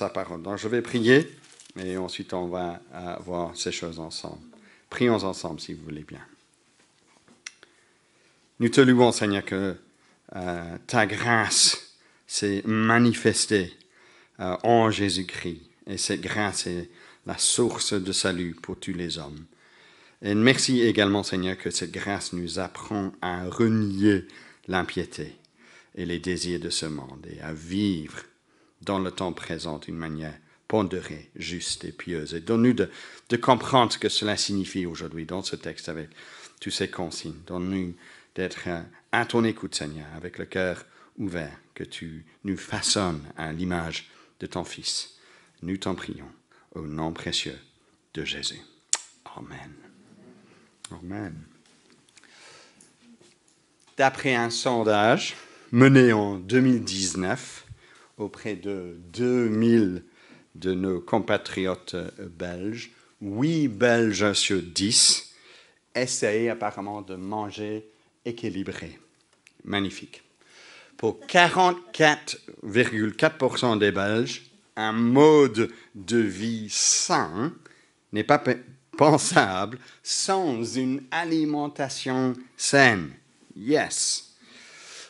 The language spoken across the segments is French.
sa parole. Donc je vais prier et ensuite on va voir ces choses ensemble. Prions ensemble si vous voulez bien. Nous te louons, Seigneur, que ta grâce s'est manifestée en Jésus-Christ. Et cette grâce est la source de salut pour tous les hommes. Et merci également, Seigneur, que cette grâce nous apprend à renier l'impiété et les désirs de ce monde et à vivre dans le temps présent d'une manière pondérée, juste et pieuse. Et donne-nous de comprendre ce que cela signifie aujourd'hui dans ce texte avec toutes ces consignes. Donne-nous d'être à ton écoute, Seigneur, avec le cœur ouvert, que tu nous façonnes à l'image de ton Fils. Nous t'en prions au nom précieux de Jésus. Amen. Amen. D'après un sondage mené en 2019 auprès de 2000 de nos compatriotes belges, 8 Belges sur 10 essayent apparemment de manger équilibré. Magnifique. Pour 44,4% des Belges, un mode de vie sain n'est pas pensable sans une alimentation saine. Yes.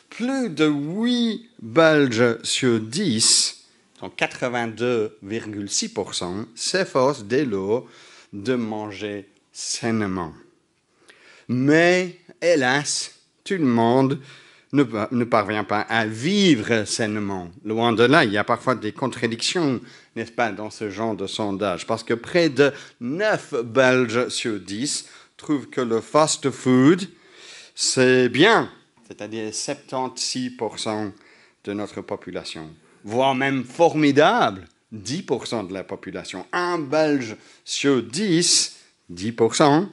Plus de 8 Belges sur 10, donc 82,6%, s'efforcent dès lors de manger sainement. Mais, hélas, tout le monde ne parvient pas à vivre sainement. Loin de là, il y a parfois des contradictions, n'est-ce pas, dans ce genre de sondage. Parce que près de 9 Belges sur 10 trouvent que le fast-food, c'est bien, c'est-à-dire 76% de notre population, voire même formidable, 10% de la population. Un Belge sur 10, 10%,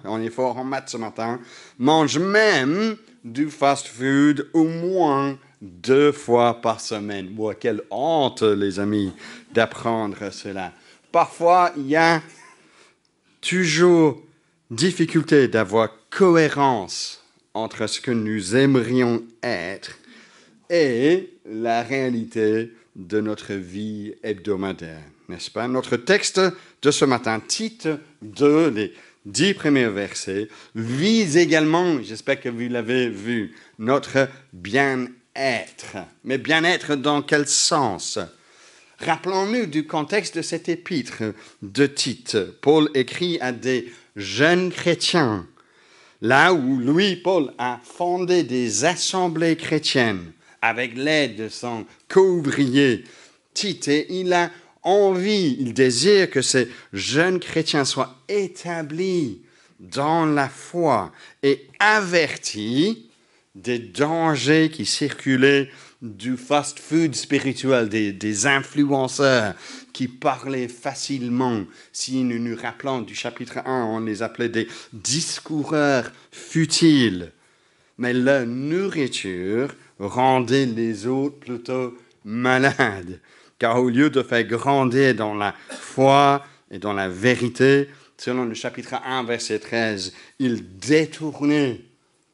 on est fort en maths ce matin, mange même du fast-food au moins 2 fois par semaine. Wow, quelle honte, les amis, d'apprendre cela. Parfois, il y a toujours difficulté d'avoir cohérence entre ce que nous aimerions être et la réalité de notre vie hebdomadaire, n'est-ce pas? Notre texte de ce matin, titre 2, les 10 premiers versets, vise également, j'espère que vous l'avez vu, notre bien-être. Mais bien-être dans quel sens? Rappelons-nous du contexte de cet épître de Tite. Paul écrit à des jeunes chrétiens, là où lui, Paul, a fondé des assemblées chrétiennes avec l'aide de son co-ouvrier Tite, et il a envie, il désire que ces jeunes chrétiens soient établis dans la foi et avertis des dangers qui circulaient du fast-food spirituel, des influenceurs qui parlaient facilement. Si nous nous rappelons du chapitre 1, on les appelait des discoureurs futiles. Mais leur nourriture rendait les autres plutôt malades. Car au lieu de faire grandir dans la foi et dans la vérité, selon le chapitre 1, verset 13, ils détournaient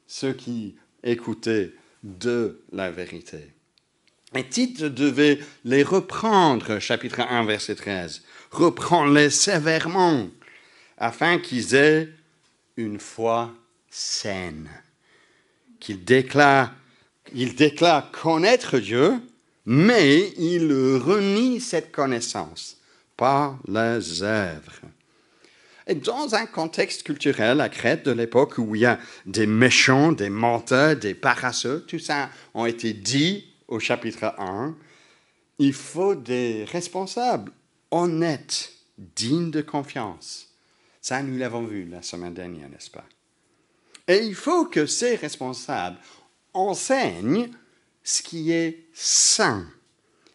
ceux qui écoutaient de la vérité. Et Tite devait les reprendre, chapitre 1, verset 13, reprendre-les sévèrement, afin qu'ils aient une foi saine, qu'ils déclarent connaître Dieu, mais ils renient cette connaissance par leurs œuvres. Et dans un contexte culturel à Crète de l'époque où il y a des méchants, des menteurs, des paresseux, tout ça ont été dit au chapitre 1, il faut des responsables honnêtes, dignes de confiance. Ça, nous l'avons vu la semaine dernière, n'est-ce pas? Et il faut que ces responsables enseignent ce qui est sain.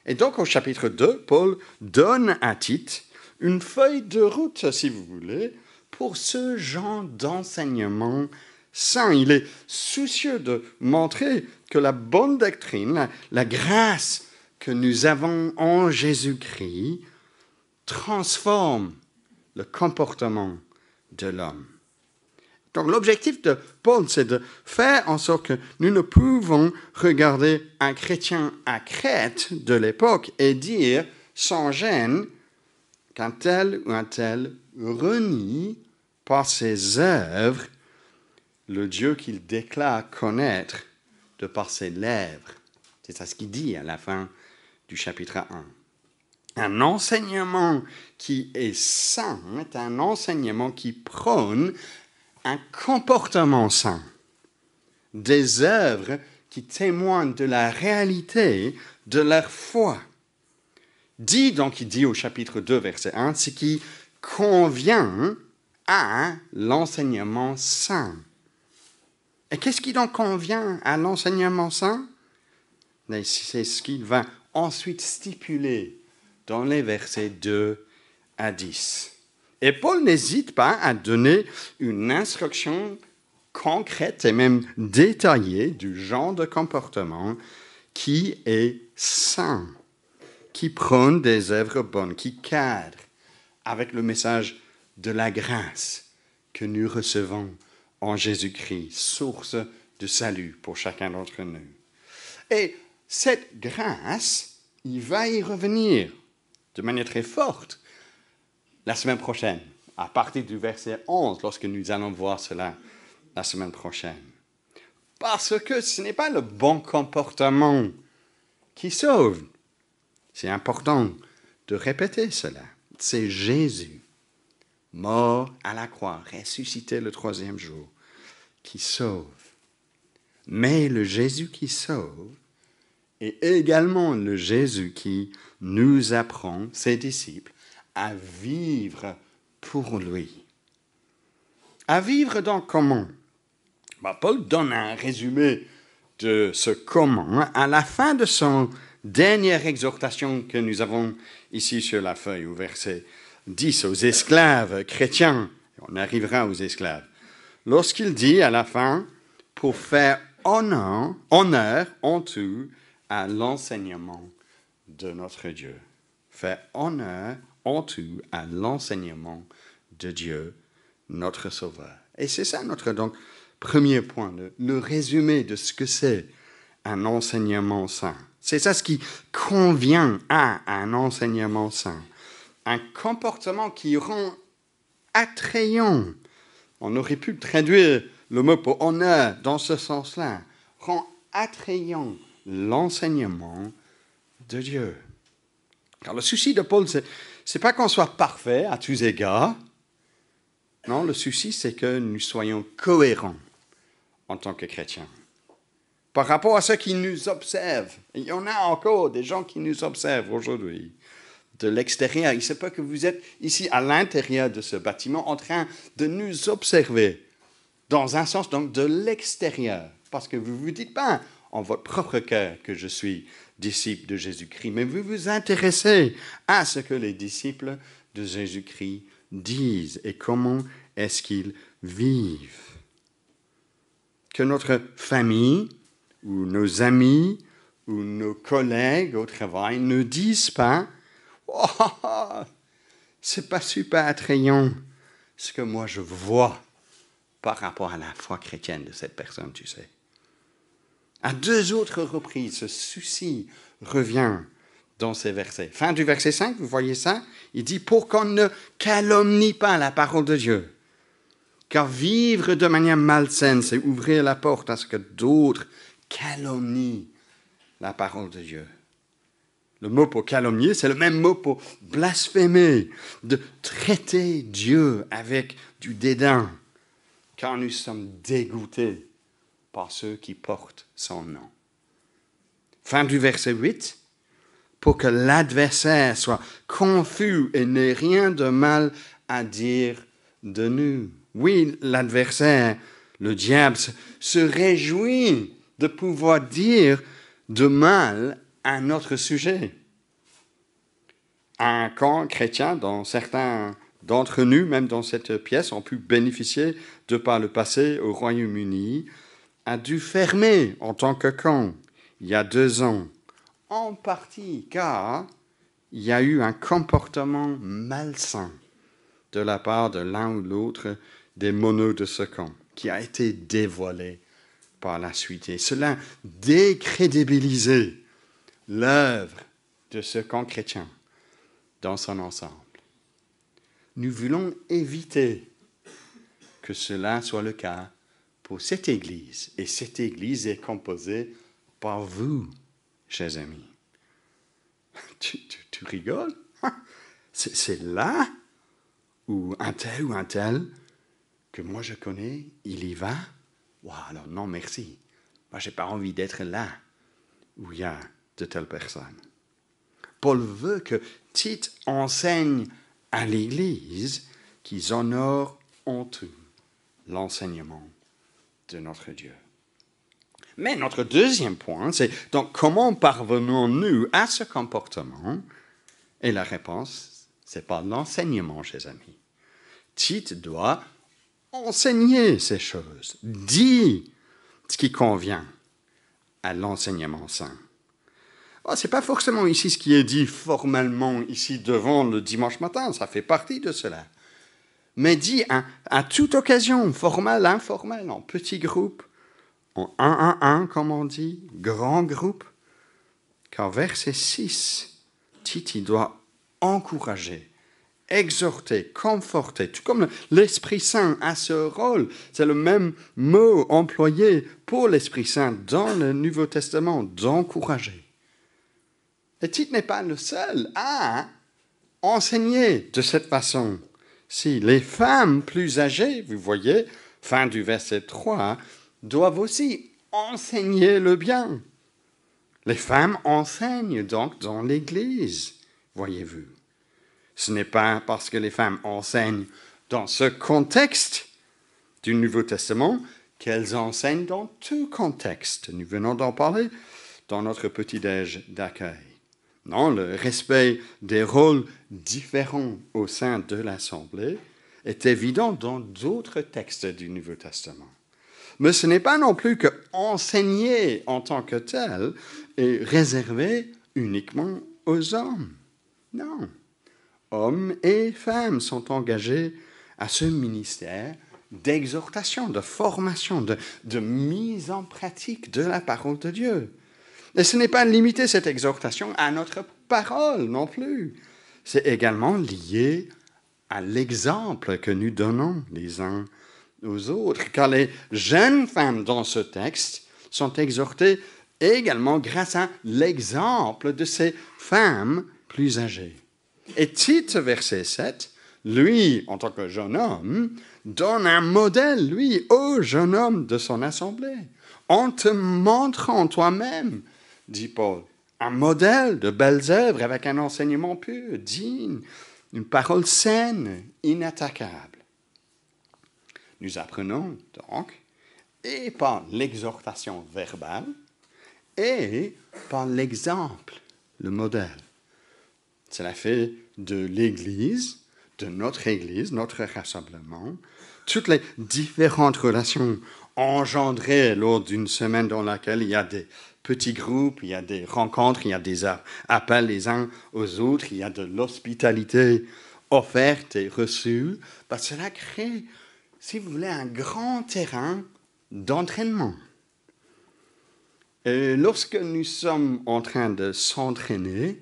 Et donc, au chapitre 2, Paul donne à Tite une feuille de route, si vous voulez, pour ce genre d'enseignement sain. Il est soucieux de montrer que la bonne doctrine, la grâce que nous avons en Jésus-Christ, transforme le comportement de l'homme. Donc l'objectif de Paul, c'est de faire en sorte que nous ne pouvons regarder un chrétien à Crète de l'époque et dire sans gêne qu'un tel ou un tel renie par ses œuvres le Dieu qu'il déclare connaître de par ses lèvres. C'est ça ce qu'il dit à la fin du chapitre 1. Un enseignement qui est saint est un enseignement qui prône un comportement saint, des œuvres qui témoignent de la réalité de leur foi. Il dit au chapitre 2, verset 1, ce qui convient à l'enseignement saint. Et qu'est-ce qui donc convient à l'enseignement saint? C'est ce qu'il va ensuite stipuler dans les versets 2 à 10. Et Paul n'hésite pas à donner une instruction concrète et même détaillée du genre de comportement qui est saint, qui prône des œuvres bonnes, qui cadre avec le message de la grâce que nous recevons en Jésus-Christ, source de salut pour chacun d'entre nous. Et cette grâce, il va y revenir de manière très forte la semaine prochaine, à partir du verset 11, lorsque nous allons voir cela la semaine prochaine. Parce que ce n'est pas le bon comportement qui sauve. C'est important de répéter cela. C'est Jésus, mort à la croix, ressuscité le troisième jour, qui sauve. Mais le Jésus qui sauve est également le Jésus qui nous apprend, ses disciples, à vivre pour lui. À vivre donc comment? Paul donne un résumé de ce comment à la fin de son dernière exhortation que nous avons ici sur la feuille, au verset 10, aux esclaves chrétiens. On arrivera aux esclaves. Lorsqu'il dit à la fin, pour faire honneur en tout à l'enseignement de notre Dieu. Faire honneur en tout à l'enseignement de Dieu, notre Sauveur. Et c'est ça notre donc premier point, le résumé de ce que c'est un enseignement saint. C'est ça ce qui convient à un enseignement saint. Un comportement qui rend attrayant. On aurait pu traduire le mot pour honneur dans ce sens-là. Rend attrayant l'enseignement de Dieu. Car le souci de Paul, c'est pas qu'on soit parfait à tous égards. Non, le souci, c'est que nous soyons cohérents en tant que chrétiens. Par rapport à ceux qui nous observent. Il y en a encore des gens qui nous observent aujourd'hui. De l'extérieur. Il se peut que vous êtes ici à l'intérieur de ce bâtiment en train de nous observer. Dans un sens, donc, de l'extérieur. Parce que vous ne vous dites pas en votre propre cœur que je suis disciple de Jésus-Christ, mais vous vous intéressez à ce que les disciples de Jésus-Christ disent et comment est-ce qu'ils vivent. Que notre famille ou nos amis ou nos collègues au travail ne disent pas « Oh, c'est pas super attrayant ce que moi je vois par rapport à la foi chrétienne de cette personne, tu sais. » À 2 autres reprises, ce souci revient dans ces versets. Fin du verset 5, vous voyez ça? Il dit « Pour qu'on ne calomnie pas la parole de Dieu. » Car vivre de manière malsaine, c'est ouvrir la porte à ce que d'autres calomnient la parole de Dieu. Le mot pour calomnier, c'est le même mot pour blasphémer, de traiter Dieu avec du dédain, car nous sommes dégoûtés par ceux qui portent son nom. Fin du verset 8, pour que l'adversaire soit confus et n'ait rien de mal à dire de nous. Oui, l'adversaire, le diable, se réjouit de pouvoir dire de mal à notre sujet. Un camp chrétien, dont certains d'entre nous, même dans cette pièce, ont pu bénéficier de par le passé au Royaume-Uni, a dû fermer en tant que camp il y a 2 ans, en partie car il y a eu un comportement malsain de la part de l'un ou l'autre des monos de ce camp, qui a été dévoilé par la suite. Et cela décrédibilisait l'œuvre de ce camp chrétien. dans son ensemble. Nous voulons éviter que cela soit le cas pour cette Église. Et cette Église est composée par vous, chers amis. Tu rigoles? C'est là où un tel que moi je connais, il y va? Wow, alors non, merci. Moi, je n'ai pas envie d'être là où il y a de telles personnes. Paul veut que Tite enseigne à l'Église qu'ils honorent en tout l'enseignement de notre Dieu. Mais notre deuxième point, c'est donc comment parvenons-nous à ce comportement? Et la réponse, c'est par l'enseignement, chers amis. Tite doit enseigner ces choses, dire ce qui convient à l'enseignement saint. Oh, ce n'est pas forcément ici ce qui est dit formellement ici devant le dimanche matin, ça fait partie de cela. Mais dit à toute occasion, formelle, informelle, en petits groupes, en 1 à 1, comme on dit, grand groupe. Car verset 6, Tite, il doit encourager, exhorter, conforter, tout comme l'Esprit Saint a ce rôle. C'est le même mot employé pour l'Esprit Saint dans le Nouveau Testament, d'encourager. Et Tite n'est pas le seul à enseigner de cette façon. Si les femmes plus âgées, vous voyez, fin du verset 3, doivent aussi enseigner le bien. Les femmes enseignent donc dans l'Église, voyez-vous. Ce n'est pas parce que les femmes enseignent dans ce contexte du Nouveau Testament qu'elles enseignent dans tout contexte. Nous venons d'en parler dans notre petit-déj d'accueil. Non, le respect des rôles différents au sein de l'Assemblée est évident dans d'autres textes du Nouveau Testament. Mais ce n'est pas non plus que enseigner en tant que tel est réservé uniquement aux hommes. Non. Hommes et femmes sont engagés à ce ministère d'exhortation, de formation, de mise en pratique de la parole de Dieu. Et ce n'est pas limiter cette exhortation à notre parole non plus. C'est également lié à l'exemple que nous donnons les uns aux autres, car les jeunes femmes dans ce texte sont exhortées également grâce à l'exemple de ces femmes plus âgées. Et Tite, verset 7, lui, en tant que jeune homme, donne un modèle, lui, au jeune homme de son assemblée, en te montrant toi-même, dit Paul, un modèle de belles œuvres avec un enseignement pur, digne, une parole saine, inattaquable. Nous apprenons donc, et par l'exhortation verbale, et par l'exemple, le modèle. Cela fait de l'Église, de notre rassemblement, toutes les différentes relations engendrées lors d'une semaine dans laquelle il y a des petits groupes, il y a des rencontres, il y a des appels les uns aux autres, il y a de l'hospitalité offerte et reçue. Cela crée, si vous voulez, un grand terrain d'entraînement. Et lorsque nous sommes en train de s'entraîner,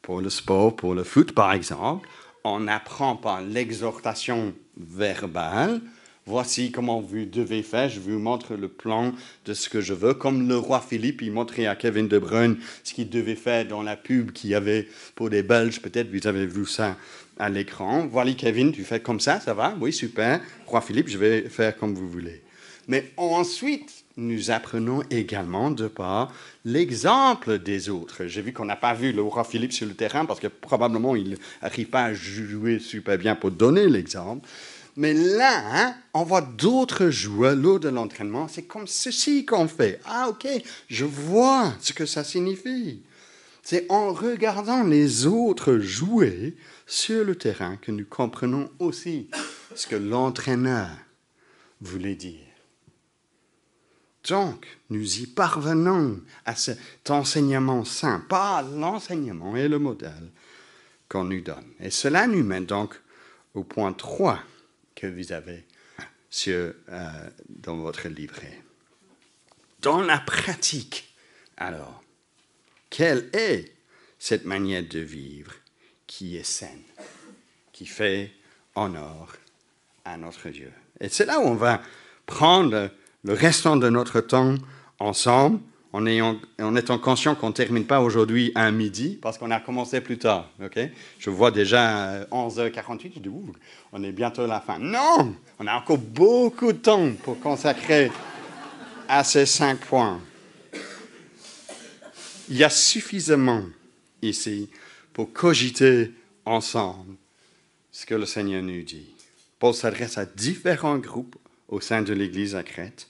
pour le sport, pour le foot par exemple, on apprend par l'exhortation verbale. Voici comment vous devez faire. Je vous montre le plan de ce que je veux. Comme le roi Philippe, il montrait à Kevin De Bruyne ce qu'il devait faire dans la pub qu'il y avait pour des Belges. Peut-être vous avez vu ça à l'écran. Voilà Kevin, tu fais comme ça va? Oui, super. Roi Philippe, je vais faire comme vous voulez. Mais ensuite, nous apprenons également de par l'exemple des autres. J'ai vu qu'on n'a pas vu le roi Philippe sur le terrain parce que probablement il n'arrive pas à jouer super bien pour donner l'exemple. Mais là, on voit d'autres joueurs lors de l'entraînement. C'est comme ceci qu'on fait. Ah, ok, je vois ce que ça signifie. C'est en regardant les autres jouer sur le terrain que nous comprenons aussi ce que l'entraîneur voulait dire. Donc, nous y parvenons à cet enseignement saint, par l'enseignement et le modèle qu'on nous donne. Et cela nous mène donc au point 3 que vous avez dans votre livret. Dans la pratique, alors, quelle est cette manière de vivre qui est saine, qui fait honneur à notre Dieu. Et c'est là où on va prendre le restant de notre temps ensemble, en étant conscient qu'on ne termine pas aujourd'hui à midi, parce qu'on a commencé plus tard. Okay? Je vois déjà 11h48, je dis, on est bientôt à la fin. Non, on a encore beaucoup de temps pour consacrer à ces 5 points. Il y a suffisamment ici pour cogiter ensemble ce que le Seigneur nous dit. Paul s'adresse à différents groupes au sein de l'Église à Crète.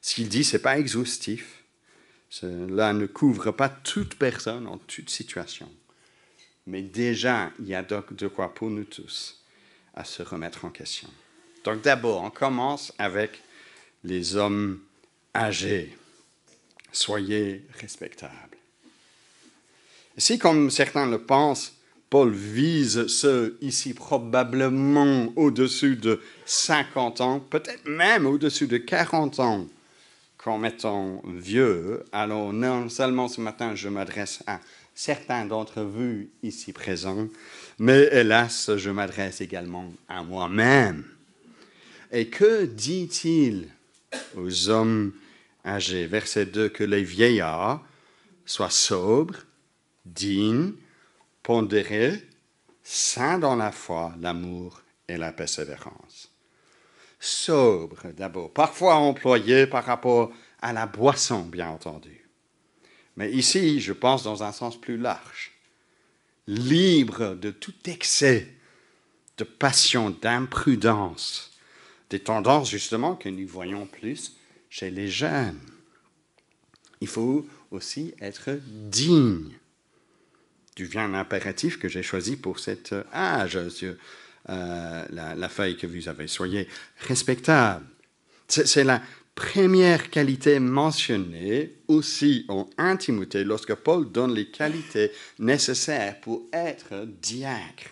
Ce qu'il dit, ce n'est pas exhaustif. Cela ne couvre pas toute personne en toute situation. Mais déjà, il y a de quoi pour nous tous à se remettre en question. Donc d'abord, on commence avec les hommes âgés. Soyez respectables. Si, comme certains le pensent, Paul vise ceux ici probablement au-dessus de 50 ans, peut-être même au-dessus de 40 ans, comme étant vieux, alors non seulement ce matin je m'adresse à certains d'entre vous ici présents, mais hélas, je m'adresse également à moi-même. Et que dit-il aux hommes âgés? Verset 2, que les vieillards soient sobres, dignes, pondérés, saints dans la foi, l'amour et la persévérance. Sobre d'abord, parfois employé par rapport à la boisson, bien entendu. Mais ici, je pense dans un sens plus large. Libre de tout excès de passion, d'imprudence, des tendances justement que nous voyons plus chez les jeunes. Il faut aussi être digne. Du bien impératif que j'ai choisi pour cet âge sur la feuille que vous avez. Soyez respectable. C'est la première qualité mentionnée aussi en 1 Timothée lorsque Paul donne les qualités nécessaires pour être diacre.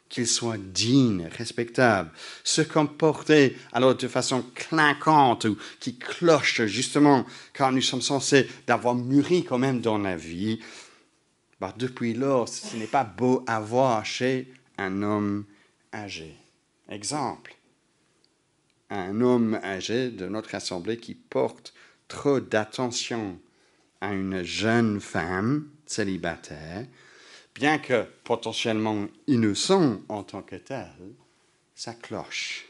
Qu'il soit digne, respectable, se comporter alors de façon clinquante ou qui cloche justement car nous sommes censés d'avoir mûri quand même dans la vie. Bah, depuis lors, ce n'est pas beau à voir chez un homme âgé. Exemple, un homme âgé de notre assemblée qui porte trop d'attention à une jeune femme célibataire, bien que potentiellement innocent en tant que tel, ça cloche.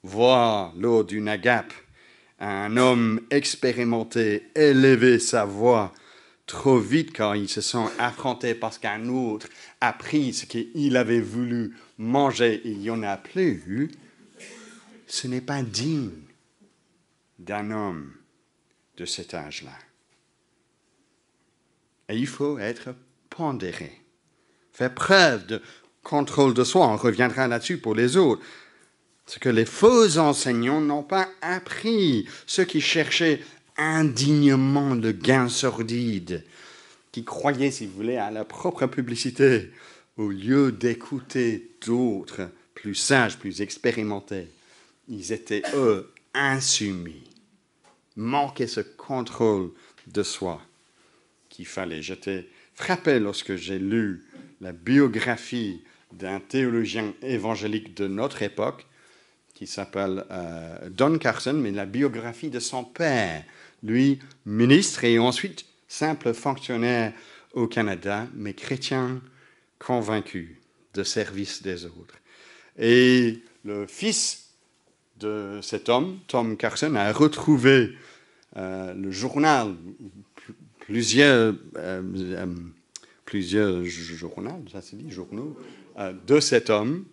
Voir lors d'une agape un homme expérimenté élever sa voix trop vite quand il se sent affronté parce qu'un autre a pris ce qu'il avait voulu manger et il n'y en a plus, ce n'est pas digne d'un homme de cet âge-là. Et il faut être pondéré, faire preuve de contrôle de soi. On reviendra là-dessus pour les autres. Ce que les faux enseignants n'ont pas appris, ceux qui cherchaient indignement le gain sordide, qui croyaient, si vous voulez, à leur propre publicité, au lieu d'écouter d'autres plus sages, plus expérimentés. Ils étaient, eux, insoumis, manquaient ce contrôle de soi qu'il fallait. J'étais frappé lorsque j'ai lu la biographie d'un théologien évangélique de notre époque, qui s'appelle Don Carson, mais la biographie de son père, lui, ministre et ensuite simple fonctionnaire au Canada, mais chrétien convaincu de service des autres. Et le fils de cet homme, Tom Carson, a retrouvé le journal, plusieurs journaux, ça se dit, journaux, de cet homme.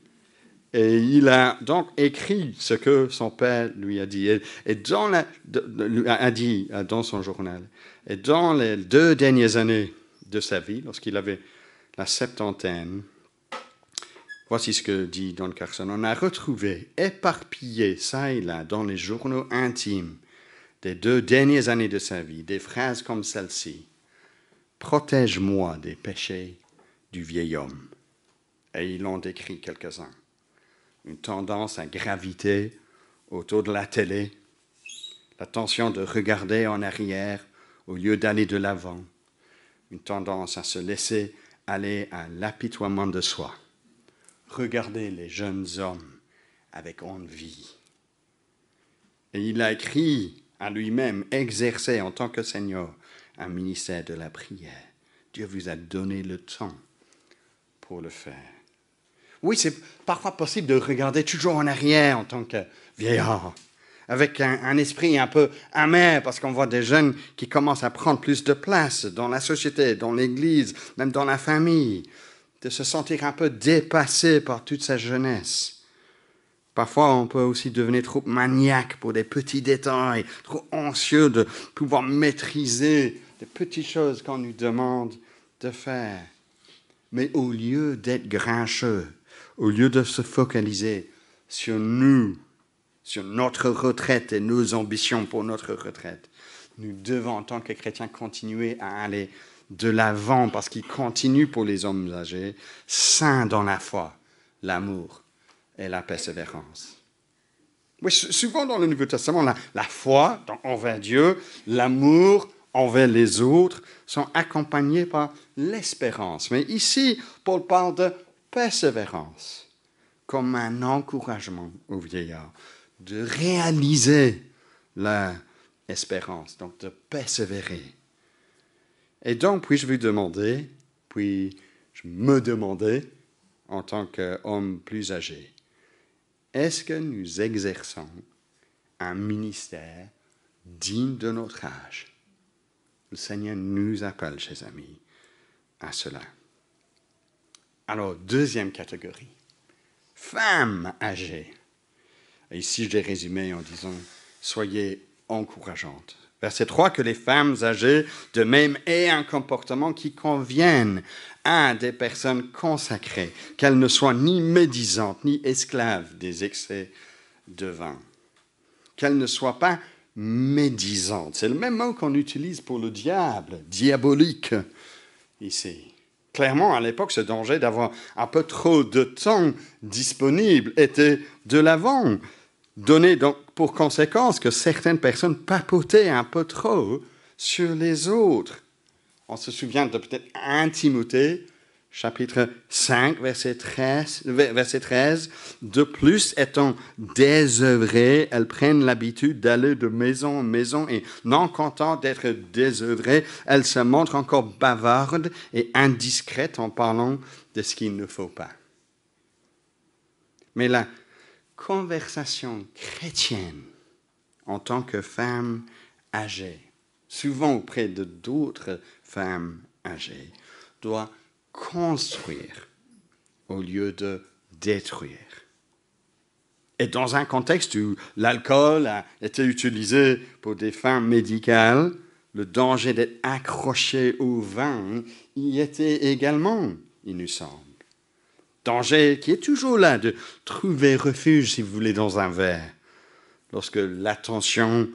Et il a donc écrit ce que son père lui a dit, et a dit dans son journal. Et dans les 2 dernières années de sa vie, lorsqu'il avait la septantaine, voici ce que dit Don Carson. On a retrouvé éparpillé ça et là dans les journaux intimes des 2 dernières années de sa vie des phrases comme celle-ci. « Protège-moi des péchés du vieil homme. » Et il en décrit quelques-uns. Une tendance à graviter autour de la télé, la tension de regarder en arrière au lieu d'aller de l'avant, une tendance à se laisser aller à l'apitoiement de soi. Regardez les jeunes hommes avec envie. Et il a écrit à lui-même, exercer en tant que Seigneur un ministère de la prière. Dieu vous a donné le temps pour le faire. Oui, c'est parfois possible de regarder toujours en arrière en tant que vieillard, avec un esprit un peu amer, parce qu'on voit des jeunes qui commencent à prendre plus de place dans la société, dans l'Église, même dans la famille, de se sentir un peu dépassé par toute sa jeunesse. Parfois, on peut aussi devenir trop maniaque pour des petits détails, trop anxieux de pouvoir maîtriser des petites choses qu'on nous demande de faire. Mais au lieu d'être grincheux, au lieu de se focaliser sur nous, sur notre retraite et nos ambitions pour notre retraite, nous devons, en tant que chrétiens, continuer à aller de l'avant, parce qu'il continue pour les hommes âgés, saints dans la foi, l'amour et la persévérance. Oui, souvent dans le Nouveau Testament, la foi envers Dieu, l'amour envers les autres sont accompagnés par l'espérance. Mais ici, Paul parle de persévérance comme un encouragement aux vieillards de réaliser l'espérance, donc de persévérer. Et donc, puis-je vous demander, puis je me demandais, en tant qu'homme plus âgé, est-ce que nous exerçons un ministère digne de notre âge? Le Seigneur nous appelle, chers amis, à cela. Alors, deuxième catégorie, femmes âgées. Ici, j'ai résumé en disant, soyez encourageantes. Verset 3, que les femmes âgées de même aient un comportement qui convienne à des personnes consacrées, qu'elles ne soient ni médisantes, ni esclaves des excès de vin. Qu'elles ne soient pas médisantes. C'est le même mot qu'on utilise pour le diable, diabolique, ici. Clairement, à l'époque, ce danger d'avoir un peu trop de temps disponible était de l'avant, donné donc pour conséquence que certaines personnes papotaient un peu trop sur les autres. On se souvient de peut-être 1 Timothée, chapitre 5, verset 13. De plus, étant désœuvrées, elles prennent l'habitude d'aller de maison en maison et non contentes d'être désœuvrées, elles se montrent encore bavardes et indiscrètes en parlant de ce qu'il ne faut pas. Mais la conversation chrétienne en tant que femme âgée, souvent auprès de d'autres femmes âgées, doit construire au lieu de détruire. Et dans un contexte où l'alcool a été utilisé pour des fins médicales, le danger d'être accroché au vin y était également, il nous semble. Danger qui est toujours là, de trouver refuge, si vous voulez, dans un verre. Lorsque l'attention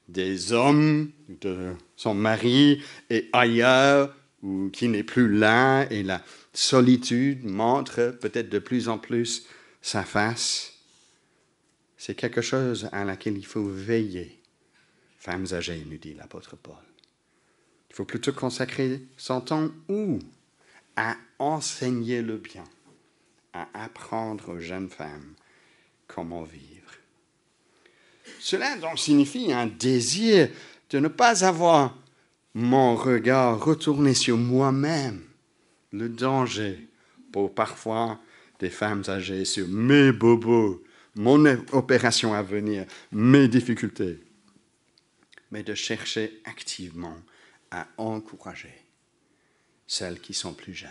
des hommes, de son mari, est ailleurs, ou qui n'est plus là, et la solitude montre peut-être de plus en plus sa face, c'est quelque chose à laquelle il faut veiller. Femmes âgées, nous dit l'apôtre Paul. Il faut plutôt consacrer son temps où? À enseigner le bien, à apprendre aux jeunes femmes comment vivre. Cela donc signifie un désir de ne pas avoir mon regard retourné sur moi-même, le danger pour parfois des femmes âgées sur mes bobos, mon opération à venir, mes difficultés, mais de chercher activement à encourager celles qui sont plus jeunes.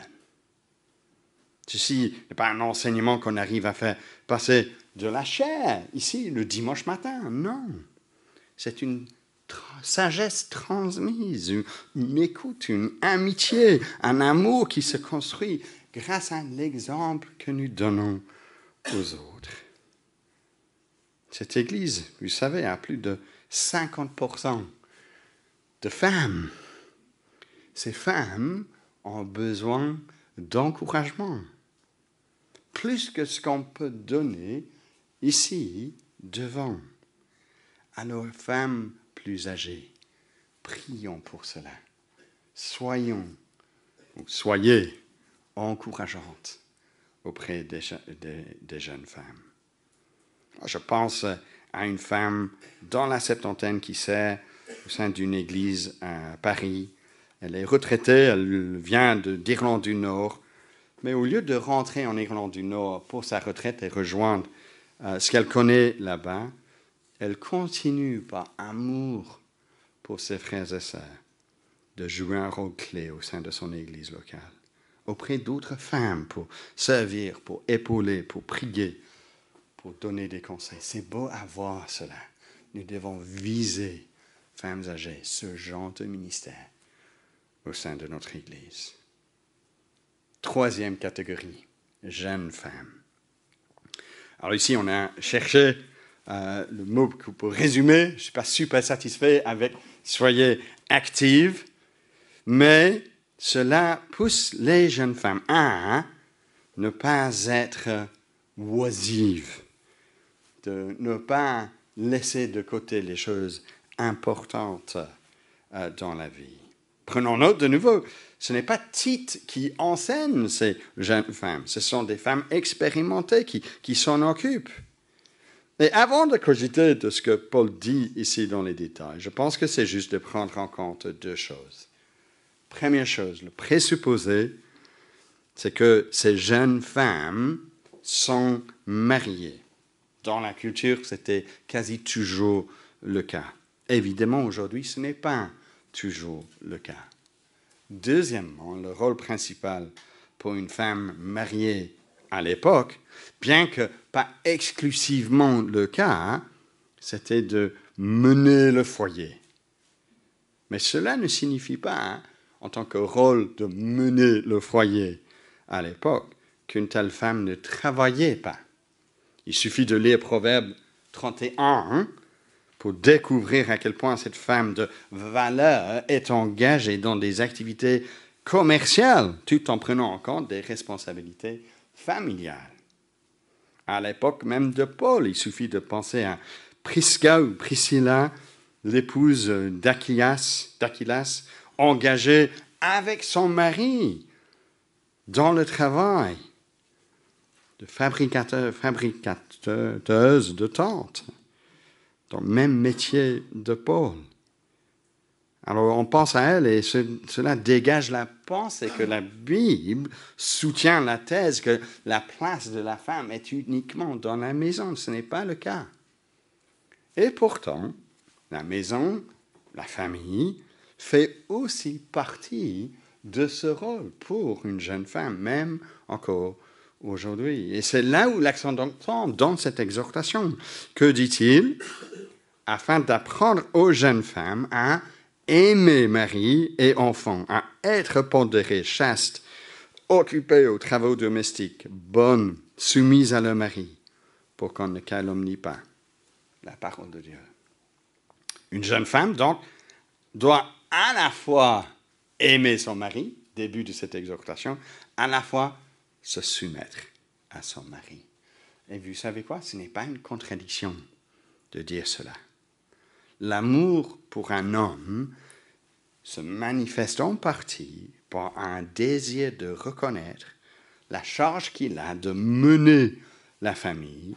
Ceci n'est pas un enseignement qu'on arrive à faire passer de la chair, ici, le dimanche matin. Non. C'est une sagesse transmise, une écoute, une amitié, un amour qui se construit grâce à l'exemple que nous donnons aux autres. Cette Église, vous savez, a plus de 50% de femmes. Ces femmes ont besoin d'encouragement, plus que ce qu'on peut donner ici devant. Alors, femmes plus âgées, prions pour cela. Soyez encourageante auprès des jeunes femmes. Je pense à une femme dans la septantaine qui sert au sein d'une église à Paris. Elle est retraitée, elle vient d'Irlande du Nord, mais au lieu de rentrer en Irlande du Nord pour sa retraite et rejoindre ce qu'elle connaît là-bas, elle continue par amour pour ses frères et sœurs de jouer un rôle clé au sein de son église locale, auprès d'autres femmes pour servir, pour épauler, pour prier, pour donner des conseils. C'est beau à voir cela. Nous devons viser, femmes âgées, ce genre de ministère au sein de notre Église. Troisième catégorie, jeunes femmes. Alors ici, on a cherché le mot pour résumer. Je ne suis pas super satisfait avec « soyez actives », mais cela pousse les jeunes femmes à ne pas être oisives, de ne pas laisser de côté les choses importantes dans la vie. Prenons note de nouveau, ce n'est pas Tite qui enseigne ces jeunes femmes, ce sont des femmes expérimentées qui s'en occupent. Et avant de cogiter de ce que Paul dit ici dans les détails, je pense que c'est juste de prendre en compte deux choses. Première chose, le présupposé, c'est que ces jeunes femmes sont mariées. Dans la culture, c'était quasi toujours le cas. Évidemment, aujourd'hui, ce n'est pas toujours le cas. Deuxièmement, le rôle principal pour une femme mariée à l'époque, bien que pas exclusivement le cas, c'était de mener le foyer. Mais cela ne signifie pas, en tant que rôle de mener le foyer à l'époque, qu'une telle femme ne travaillait pas. Il suffit de lire Proverbe 31 pour découvrir à quel point cette femme de valeur est engagée dans des activités commerciales, tout en prenant en compte des responsabilités familiales. À l'époque même de Paul, il suffit de penser à Prisca ou Priscilla, l'épouse d'Achilas, engagée avec son mari dans le travail de fabricateuse de tentes, dans le même métier de Paul. Alors on pense à elle et cela dégage la pensée que la Bible soutient la thèse que la place de la femme est uniquement dans la maison. Ce n'est pas le cas. Et pourtant, la maison, la famille, fait aussi partie de ce rôle pour une jeune femme, même encore aujourd'hui. Et c'est là où l'accent tombe dans cette exhortation. Que dit-il? Afin d'apprendre aux jeunes femmes à aimer mari et enfants, à être pondérées, chastes, occupées aux travaux domestiques, bonnes, soumises à leur mari, pour qu'on ne calomnie pas la parole de Dieu. Une jeune femme, donc, doit à la fois aimer son mari, début de cette exhortation, à la fois se soumettre à son mari. Et vous savez quoi? Ce n'est pas une contradiction de dire cela. L'amour pour un homme se manifeste en partie par un désir de reconnaître la charge qu'il a de mener la famille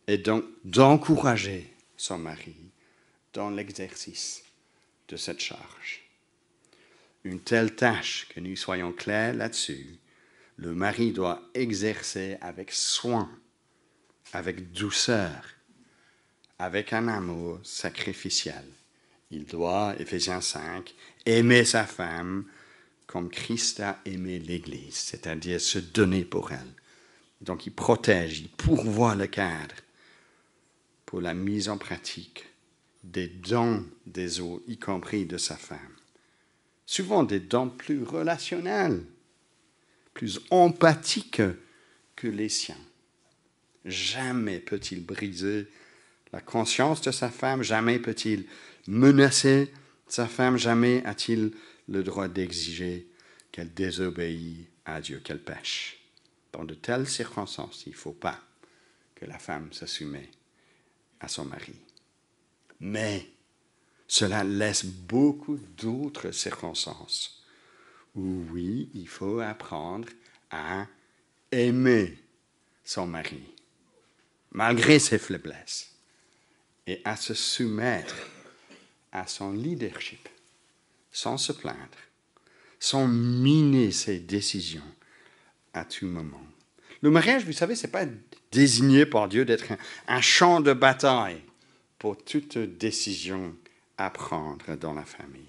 et donc d'encourager son mari dans l'exercice de cette charge. Une telle tâche, que nous soyons clairs là-dessus, le mari doit exercer avec soin, avec douceur, avec un amour sacrificiel. Il doit, Éphésiens 5, aimer sa femme comme Christ a aimé l'Église, c'est-à-dire se donner pour elle. Donc il protège, il pourvoit le cadre pour la mise en pratique des dons des autres, y compris de sa femme. Souvent des dons plus relationnels, plus empathiques que les siens. Jamais peut-il briser la conscience de sa femme, jamais peut-il menacer sa femme, jamais a-t-il le droit d'exiger qu'elle désobéisse à Dieu, qu'elle pêche. Dans de telles circonstances, il ne faut pas que la femme se soumette à son mari. Mais cela laisse beaucoup d'autres circonstances où, oui, il faut apprendre à aimer son mari, malgré ses faiblesses, et à se soumettre à son leadership, sans se plaindre, sans miner ses décisions à tout moment. Le mariage, vous savez, ce n'est pas désigné par Dieu d'être un champ de bataille pour toute décision à prendre dans la famille.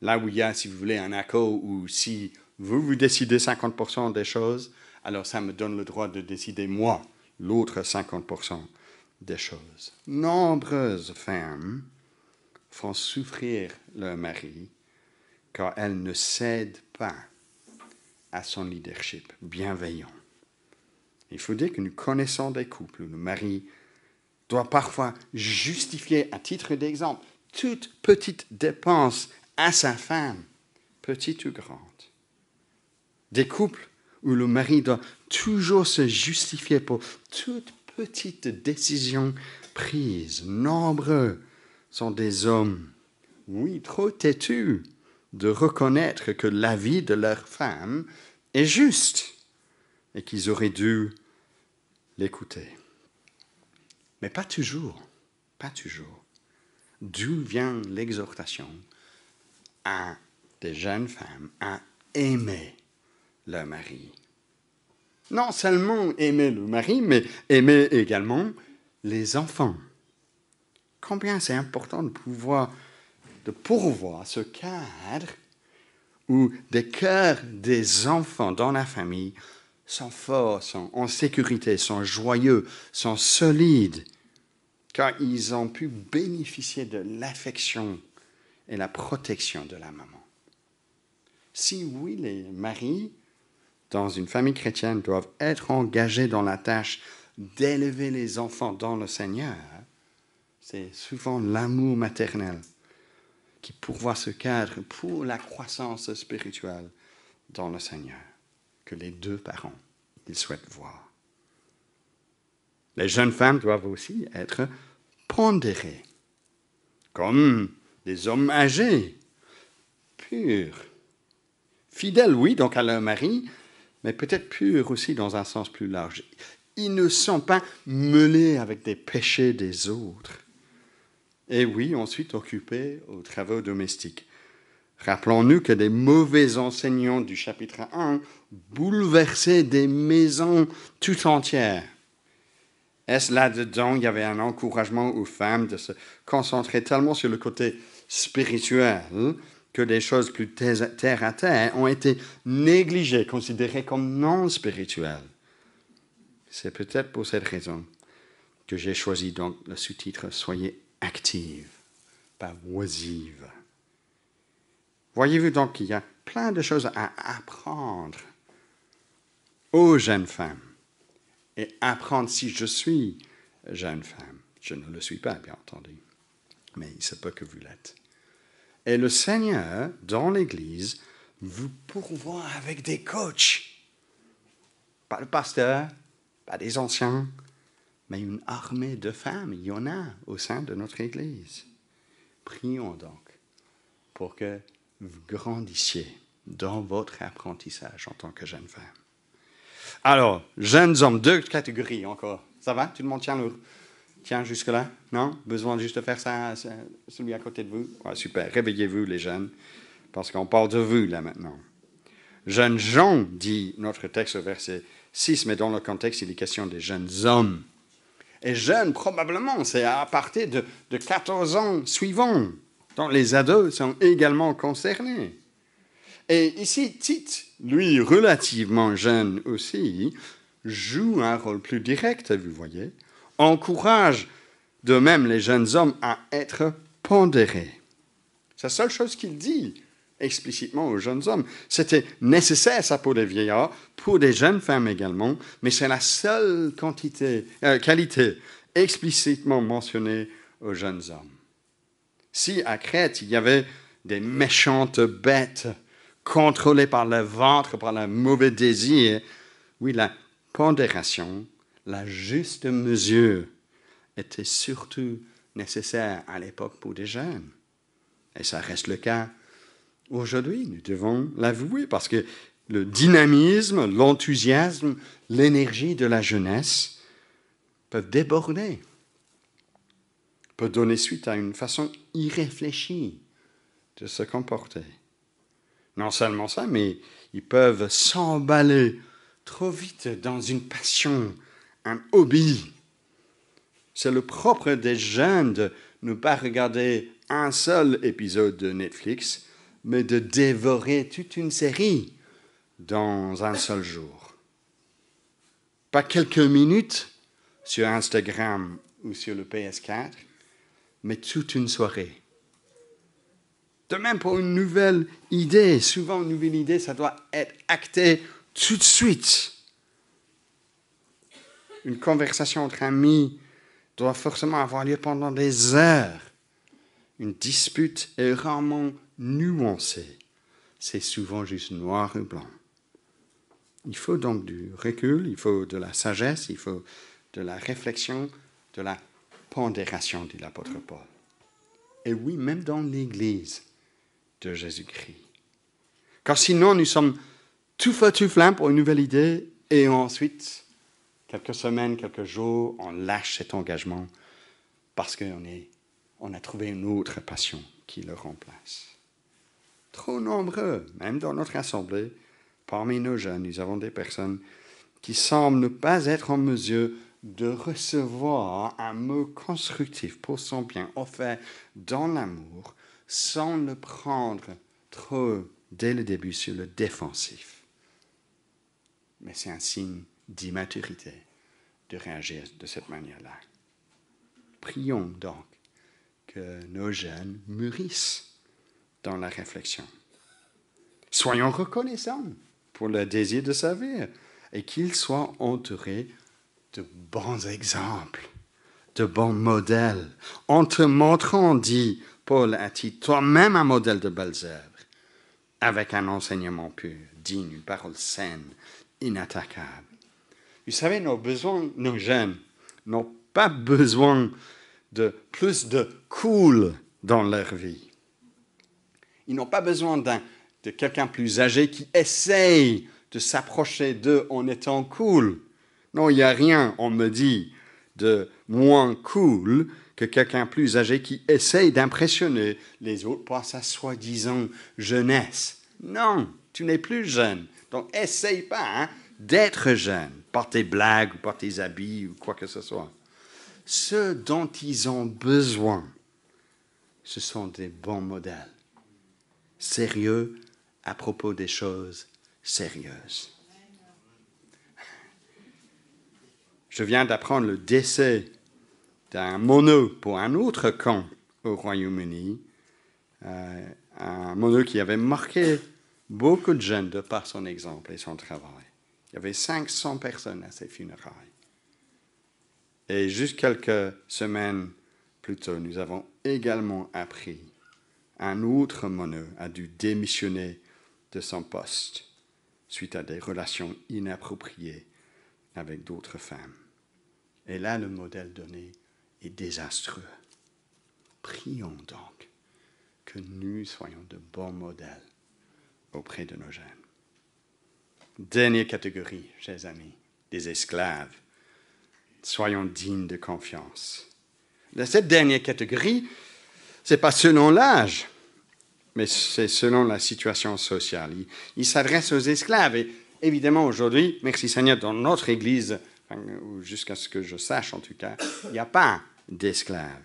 Là où il y a, si vous voulez, un accord où si vous décidez 50% des choses, alors ça me donne le droit de décider, moi, l'autre 50% des choses. Nombreuses femmes font souffrir leur mari car elles ne cèdent pas à son leadership bienveillant. Il faut dire que nous connaissons des couples où le mari doit parfois justifier, à titre d'exemple, toute petite dépense à sa femme, petite ou grande. Des couples où le mari doit toujours se justifier pour toute petite décision prise. Nombreux sont des hommes, oui, trop têtus, de reconnaître que la vie de leur femme est juste et qu'ils auraient dû l'écouter. Mais pas toujours, pas toujours. D'où vient l'exhortation à des jeunes femmes à aimer leur mari. Non seulement aimer le mari, mais aimer également les enfants. Combien c'est important de pourvoir ce cadre où des cœurs des enfants dans la famille sont forts, sont en sécurité, sont joyeux, sont solides, car ils ont pu bénéficier de l'affection et la protection de la maman. Si oui, les maris dans une famille chrétienne doivent être engagés dans la tâche d'élever les enfants dans le Seigneur, c'est souvent l'amour maternel qui pourvoit ce cadre pour la croissance spirituelle dans le Seigneur que les deux parents ils souhaitent voir. Les jeunes femmes doivent aussi être pondérées, comme des hommes âgés, purs, fidèles, oui, donc à leur mari, mais peut-être purs aussi dans un sens plus large. Ils ne sont pas mêlés avec des péchés des autres. Et oui, ensuite occupés aux travaux domestiques. Rappelons-nous que des mauvais enseignants du chapitre 1 bouleversaient des maisons tout entières. Est-ce là-dedans, il y avait un encouragement aux femmes de se concentrer tellement sur le côté spirituel que des choses plus terre à terre ont été négligées, considérées comme non spirituelles. C'est peut-être pour cette raison que j'ai choisi donc le sous-titre « Soyez active, pas oisive ». Voyez-vous donc qu'il y a plein de choses à apprendre aux jeunes femmes. Et apprendre si je suis jeune femme. Je ne le suis pas, bien entendu. Mais il se peut que vous l'êtes. Et le Seigneur, dans l'Église, vous pourvoit avec des coachs. Pas le pasteur, pas des anciens, mais une armée de femmes. Il y en a au sein de notre Église. Prions donc pour que vous grandissiez dans votre apprentissage en tant que jeune femme. Alors, jeunes hommes, deux catégories encore. Ça va? Tout le monde tient jusque-là? Non? Besoin juste de faire ça, celui à côté de vous? Ouais, super, réveillez-vous les jeunes, parce qu'on parle de vous là maintenant. Jeunes gens, dit notre texte au verset 6, mais dans le contexte, il est question des jeunes hommes. Et jeunes, probablement, c'est à partir de 14 ans suivants. Donc les ados sont également concernés. Et ici, Tite, lui, relativement jeune aussi, joue un rôle plus direct, vous voyez, encourage de même les jeunes hommes à être pondérés. C'est la seule chose qu'il dit explicitement aux jeunes hommes. C'était nécessaire, ça, pour les vieillards, pour des jeunes femmes également, mais c'est la seule qualité explicitement mentionnée aux jeunes hommes. Si à Crète, il y avait des méchantes bêtes contrôlées par le ventre, par le mauvais désir, oui, la pondération, la juste mesure était surtout nécessaire à l'époque pour des jeunes. Et ça reste le cas aujourd'hui, nous devons l'avouer, parce que le dynamisme, l'enthousiasme, l'énergie de la jeunesse peuvent déborder, peuvent donner suite à une façon irréfléchie de se comporter. Non seulement ça, mais ils peuvent s'emballer trop vite dans une passion, un hobby. C'est le propre des jeunes de ne pas regarder un seul épisode de Netflix, mais de dévorer toute une série dans un seul jour. Pas quelques minutes sur Instagram ou sur le PS4, mais toute une soirée. De même pour une nouvelle idée. Souvent, une nouvelle idée, ça doit être acté tout de suite. Une conversation entre amis doit forcément avoir lieu pendant des heures. Une dispute est rarement nuancée. C'est souvent juste noir et blanc. Il faut donc du recul, il faut de la sagesse, il faut de la réflexion, de la pondération, dit l'apôtre Paul. Et oui, même dans l'Église de Jésus-Christ. Car sinon, nous sommes tout feu, tout flamme pour une nouvelle idée et ensuite, quelques semaines, quelques jours, on lâche cet engagement parce qu'on a trouvé une autre passion qui le remplace. Trop nombreux, même dans notre assemblée, parmi nos jeunes, nous avons des personnes qui semblent ne pas être en mesure de recevoir un mot constructif pour son bien offert dans l'amour sans le prendre trop dès le début sur le défensif. Mais c'est un signe d'immaturité de réagir de cette manière-là. Prions donc que nos jeunes mûrissent dans la réflexion. Soyons reconnaissants pour le désir de servir et qu'ils soient entourés de bons exemples, de bons modèles. En te montrant, dit Paul à Tite, toi-même un modèle de belles œuvres, avec un enseignement pur, digne, une parole saine, inattaquable. Vous savez, nos jeunes n'ont pas besoin de plus de cool dans leur vie. Ils n'ont pas besoin de quelqu'un plus âgé qui essaye de s'approcher d'eux en étant cool. Non, il n'y a rien, on me dit, de moins cool que quelqu'un plus âgé qui essaye d'impressionner les autres par sa soi-disant jeunesse. Non, tu n'es plus jeune. Donc, essaye pas d'être jeune par tes blagues ou par tes habits ou quoi que ce soit. Ce dont ils ont besoin, ce sont des bons modèles, sérieux à propos des choses sérieuses. Je viens d'apprendre le décès d'un mono pour un autre camp au Royaume-Uni, un mono qui avait marqué beaucoup de jeunes de par son exemple et son travail. Il y avait 500 personnes à ses funérailles. Et juste quelques semaines plus tôt, nous avons également appris un autre mono a dû démissionner de son poste suite à des relations inappropriées avec d'autres femmes. Et là, le modèle donné est désastreux. Prions donc que nous soyons de bons modèles auprès de nos jeunes. Dernière catégorie, chers amis, des esclaves. Soyons dignes de confiance. Cette dernière catégorie, ce n'est pas selon l'âge, mais c'est selon la situation sociale. Il s'adresse aux esclaves. Et évidemment, aujourd'hui, merci Seigneur, dans notre Église, jusqu'à ce que je sache en tout cas, il n'y a pas d'esclaves.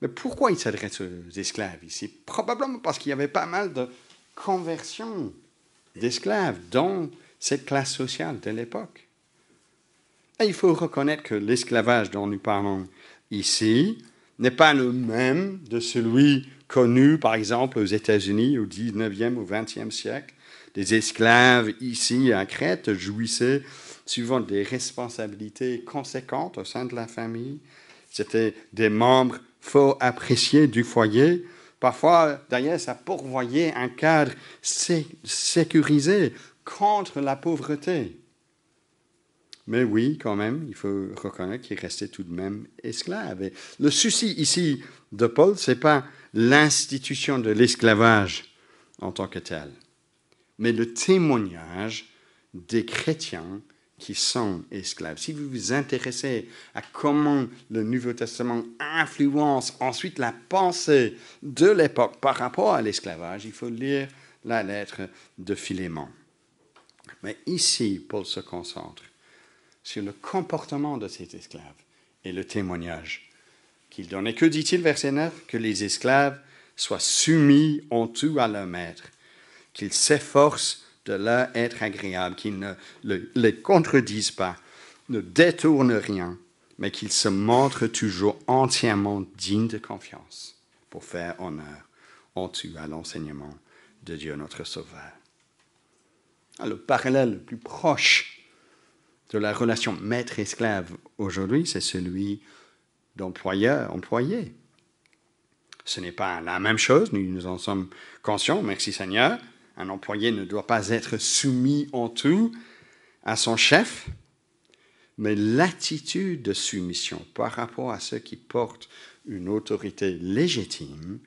Mais pourquoi il s'adresse aux esclaves ici? Probablement parce qu'il y avait pas mal de conversions d'esclaves dans cette classe sociale de l'époque. Et il faut reconnaître que l'esclavage dont nous parlons ici n'est pas le même de celui connu, par exemple, aux États-Unis au 19e ou 20e siècle. Des esclaves ici à Crète jouissaient souvent des responsabilités conséquentes au sein de la famille. C'était des membres fort appréciés du foyer. Parfois, d'ailleurs, ça pourvoyait un cadre sécurisé contre la pauvreté. Mais oui, quand même, il faut reconnaître qu'il restait tout de même esclave. Et le souci ici de Paul, ce n'est pas l'institution de l'esclavage en tant que tel, mais le témoignage des chrétiens qui sont esclaves. Si vous vous intéressez à comment le Nouveau Testament influence ensuite la pensée de l'époque par rapport à l'esclavage, il faut lire la lettre de Philémon. Mais ici, Paul se concentre sur le comportement de ces esclaves et le témoignage qu'il donne. Et que dit-il, verset 9? Que les esclaves soient soumis en tout à leur maître, qu'ils s'efforcent de leur être agréables, qu'ils ne les contredisent pas, ne détournent rien, mais qu'ils se montrent toujours entièrement dignes de confiance pour faire honneur en tout à l'enseignement de Dieu notre Sauveur. Le parallèle le plus proche de la relation maître-esclave aujourd'hui, c'est celui d'employeur-employé. Ce n'est pas la même chose, nous en sommes conscients, merci Seigneur. Un employé ne doit pas être soumis en tout à son chef, mais l'attitude de soumission par rapport à ceux qui portent une autorité légitime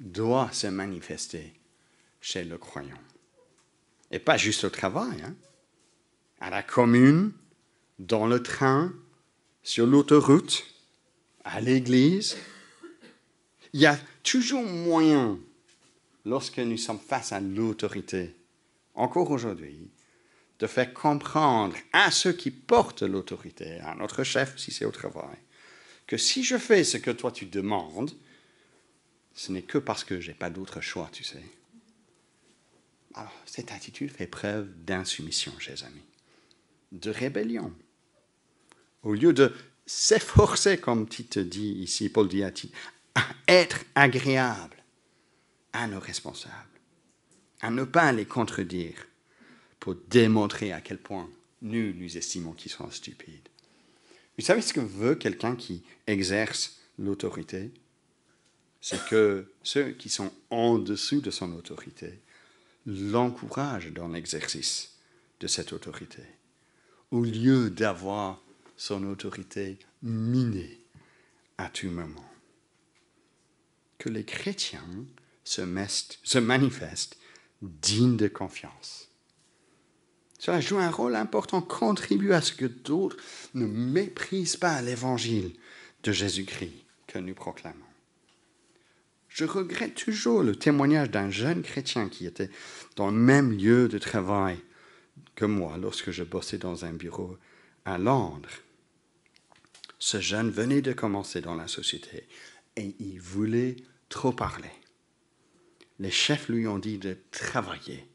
doit se manifester chez le croyant. Et pas juste au travail, à la commune, dans le train, sur l'autoroute, à l'église. Il y a toujours moyen, lorsque nous sommes face à l'autorité, encore aujourd'hui, de faire comprendre à ceux qui portent l'autorité, à notre chef si c'est au travail, que si je fais ce que toi tu demandes, ce n'est que parce que je n'ai pas d'autre choix, tu sais. Alors, cette attitude fait preuve d'insoumission, chers amis, de rébellion. Au lieu de s'efforcer, comme Tite dit ici, Paul dit à Tite, à être agréable à nos responsables, à ne pas les contredire pour démontrer à quel point nous estimons qu'ils sont stupides. Vous savez ce que veut quelqu'un qui exerce l'autorité? C'est que ceux qui sont en dessous de son autorité l'encouragent dans l'exercice de cette autorité, au lieu d'avoir son autorité minée à tout moment. Que les chrétiens se manifestent dignes de confiance. Cela joue un rôle important, contribue à ce que d'autres ne méprisent pas l'évangile de Jésus-Christ que nous proclamons. Je regrette toujours le témoignage d'un jeune chrétien qui était dans le même lieu de travail que moi lorsque je bossais dans un bureau à Londres. Ce jeune venait de commencer dans la société et il voulait trop parler. Les chefs lui ont dit de travailler,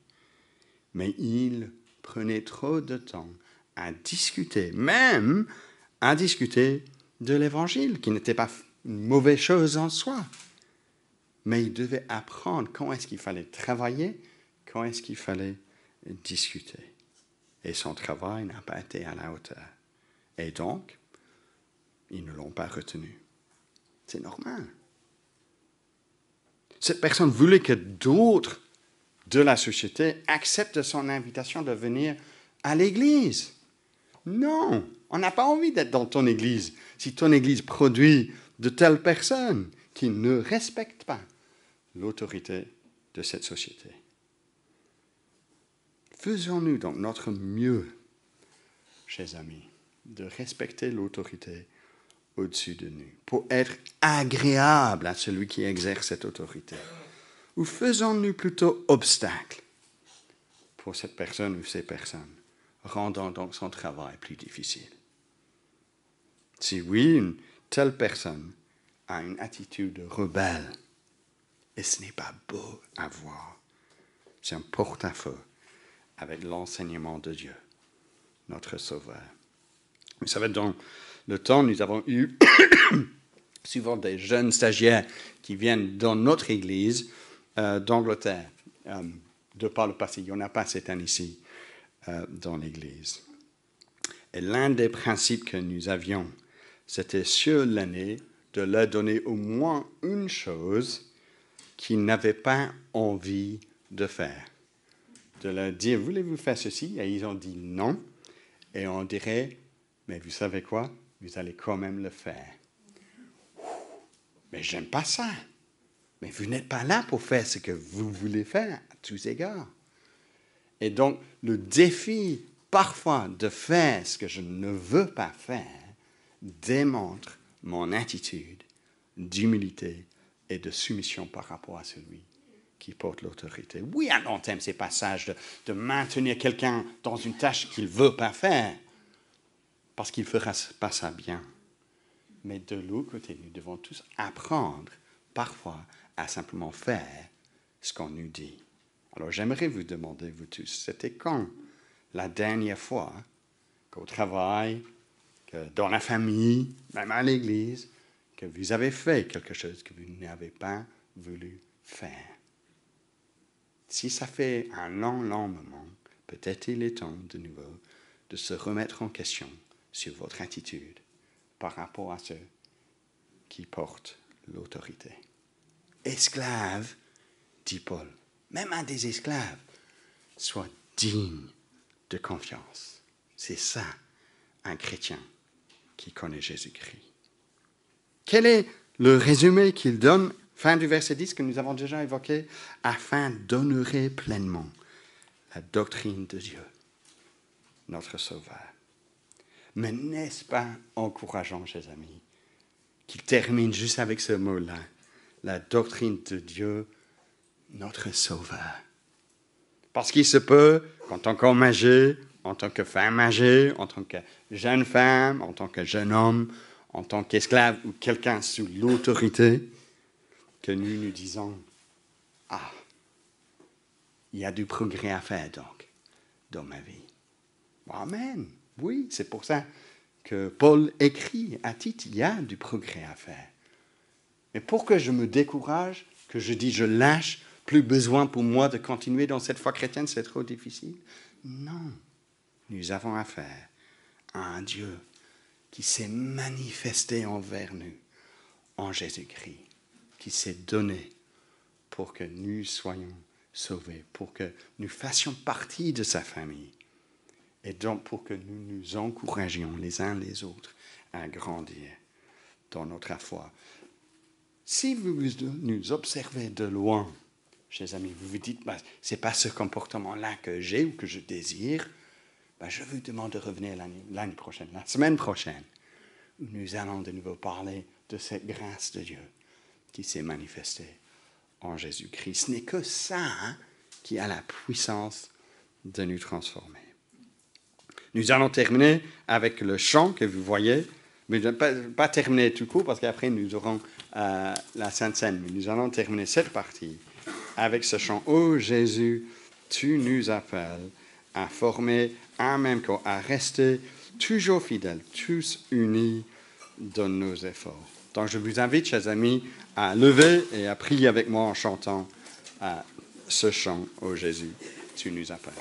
mais il prenait trop de temps à discuter, même à discuter de l'évangile, qui n'était pas une mauvaise chose en soi. Mais il devait apprendre quand est-ce qu'il fallait travailler, quand est-ce qu'il fallait discuter. Et son travail n'a pas été à la hauteur. Et donc, ils ne l'ont pas retenu. C'est normal. Cette personne voulait que d'autres de la société acceptent son invitation de venir à l'église. Non, on n'a pas envie d'être dans ton église si ton église produit de telles personnes qui ne respectent pas l'autorité de cette société. Faisons-nous donc notre mieux, chers amis, de respecter l'autorité au-dessus de nous, pour être agréable à celui qui exerce cette autorité. Ou faisons-nous plutôt obstacle pour cette personne ou ces personnes, rendant donc son travail plus difficile? Si oui, une telle personne a une attitude rebelle, et ce n'est pas beau à voir, c'est un porte-à-faux avec l'enseignement de Dieu, notre Sauveur. Vous savez, dans le temps, nous avons eu souvent des jeunes stagiaires qui viennent dans notre église d'Angleterre. De par le passé, il n'y en a pas cette année-ci dans l'église. Et l'un des principes que nous avions, c'était sur l'année de leur donner au moins une chose qu'ils n'avaient pas envie de faire. De leur dire, voulez-vous faire ceci? Et ils ont dit non. Et on dirait, mais vous savez quoi? Vous allez quand même le faire. Mais j'aime pas ça. Mais vous n'êtes pas là pour faire ce que vous voulez faire à tous égards. Et donc, le défi, parfois, de faire ce que je ne veux pas faire, démontre mon attitude d'humilité et de soumission par rapport à celui qui porte l'autorité. Oui, à long terme, ces passages de maintenir quelqu'un dans une tâche qu'il ne veut pas faire, parce qu'il ne fera pas ça bien. Mais de l'autre côté, nous devons tous apprendre, parfois, à simplement faire ce qu'on nous dit. Alors, j'aimerais vous demander, vous tous, c'était quand la dernière fois qu'au travail, que dans la famille, même à l'église, que vous avez fait quelque chose que vous n'avez pas voulu faire? Si ça fait un long moment, peut-être il est temps de nouveau de se remettre en question sur votre attitude par rapport à ceux qui portent l'autorité. Esclaves, dit Paul, même à des esclaves, soient dignes de confiance. C'est ça, un chrétien qui connaît Jésus-Christ. Quel est le résumé qu'il donne, fin du verset 10 que nous avons déjà évoqué, afin d'honorer pleinement la doctrine de Dieu, notre Sauveur. Mais n'est-ce pas encourageant, chers amis, qu'il termine juste avec ce mot-là, la doctrine de Dieu, notre Sauveur. Parce qu'il se peut qu'en tant qu'homme âgé, en tant que femme âgée, en tant que jeune femme, en tant que jeune homme, en tant qu'esclave ou quelqu'un sous l'autorité, que nous disons, ah, il y a du progrès à faire donc dans ma vie. Amen. Oui, c'est pour ça que Paul écrit à Tite, il y a du progrès à faire. Mais pour que je me décourage, que je dis je lâche, plus besoin pour moi de continuer dans cette foi chrétienne, c'est trop difficile. Non, nous avons affaire à un Dieu qui s'est manifesté envers nous en Jésus-Christ, qui s'est donné pour que nous soyons sauvés, pour que nous fassions partie de sa famille. Et donc pour que nous nous encouragions les uns les autres à grandir dans notre foi. Si vous nous observez de loin, chers amis, vous vous dites, ce n'est pas ce comportement-là que j'ai ou que je désire, je vous demande de revenir l'année prochaine, la semaine prochaine, où nous allons de nouveau parler de cette grâce de Dieu qui s'est manifestée en Jésus-Christ. Ce n'est que ça qui a la puissance de nous transformer. Nous allons terminer avec le chant que vous voyez, mais pas terminer tout court parce qu'après nous aurons la Sainte Seine. Mais nous allons terminer cette partie avec ce chant. Ô Jésus, tu nous appelles à former un même corps, à rester toujours fidèles, tous unis dans nos efforts. Donc je vous invite, chers amis, à lever et à prier avec moi en chantant ce chant. Ô Jésus, tu nous appelles.